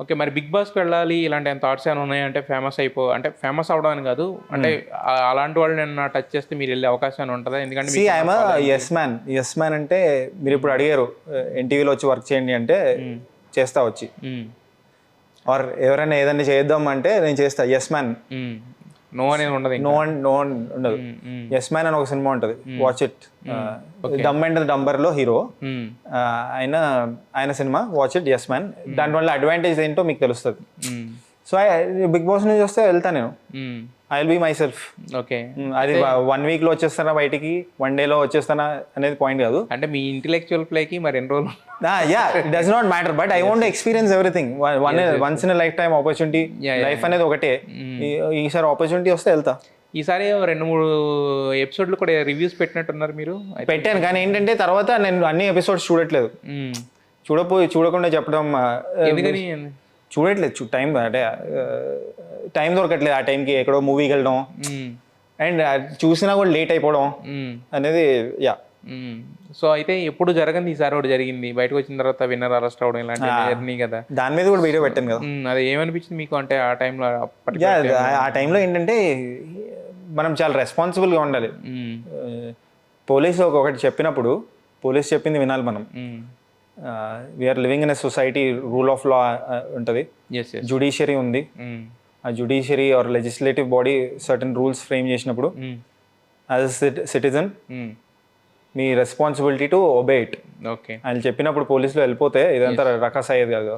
Okay. మరి 'big బాస్'కి వెళ్ళాలి ఇలాంటి ఏమైనా థాట్స్ ఏమైనా ఉన్నాయంటే అంటే ఫేమస్ అవ్వడం అని కాదు. అంటే అలాంటి వాళ్ళు ఏమన్నా టచ్ చేస్తే మీరు వెళ్ళే అవకాశం ఏమైనా ఉంటదా? ఎందుకంటే సి ఐఎమ్ ఎస్ మ్యాన్ అంటే మీరు ఇప్పుడు అడిగారు ఎన్టీవీలో వచ్చి వర్క్ చేయండి అంటే చేస్తా వచ్చి, ఆర్ ఎవరైనా ఏదైనా చేద్దాం అంటే నేను చేస్తా. ఎస్ మ్యాన్, నో అనేది ఉండదు ఇంకా. నో వన్ ఉండదు. ఎస్ మ్యాన్ అని ఒక సినిమా ఉంటుంది, watch it. Dumb and dumber లో హీరో ఆయన సినిమా, వాచ్ ఇట్, ఎస్ మ్యాన్. దానివల్ల అడ్వాంటేజ్ ఏంటో మీకు తెలుస్తుంది. సో బిగ్ బాస్ నుంచి వస్తే వెళ్తా నేను, I will be myself. Okay. అది 1 week లో వచ్చేస్తానా బయటికి, 1 day లో వచ్చేస్తానా అనేది పాయింట్ కాదు. అంటే మీ ఇంటెలెక్చువల్ ప్లేకి మరి ఎన్ని రోజులు? It does not matter, but I want experience everything. Once in life time opportunity. Life అనేది ఒకటే, ఈసారి ఆపర్చునిటీ వస్తే వెళ్తా. ఈసారి 2-3 ఎపిసోడ్లు కూడా రివ్యూస్ పెట్టినట్టున్నారు మీరు. పెట్టాను, కానీ ఏంటంటే తర్వాత నేను అన్ని ఎపిసోడ్స్ చూడట్లేదు. చూడకుండా చెప్పడం ఎందుకని? చూడట్లేదు. టైం అంటే టైం దొరకట్లేదు. ఆ టైంకి ఎక్కడో మూవీకి వెళ్ళడం, అండ్ చూసినా కూడా లేట్ అయిపోవడం అనేది. సో అయితే ఎప్పుడు జరగంది, ఈసారి ఒకటి జరిగింది. బయటకు వచ్చిన తర్వాత విన్నర్ అరెస్ట్ అవడం ఇలాంటి జర్నీ కదా. దాని మీద కూడా వీడియో పెట్టాను కదా. అది ఏమనిపించింది మీకు అంటే ఆ టైంలో? ఆ టైంలో ఏంటంటే మనం చాలా రెస్పాన్సిబుల్గా ఉండాలి. పోలీసు ఒకటి చెప్పినప్పుడు పోలీసు చెప్పింది వినాలి మనం. We're living in a society, rule of law ఉంటుంది, జుడిషియరీ ఉంది. ఆ judiciary or legislative body certain rules frame చేసినప్పుడు యాజ్ సిటిజన్ మీ responsibility to obey it. Okay. ఆయన చెప్పినప్పుడు పోలీసులు వెళ్ళిపోతే ఇదంతా రకాస్ అయ్యేది కాదు.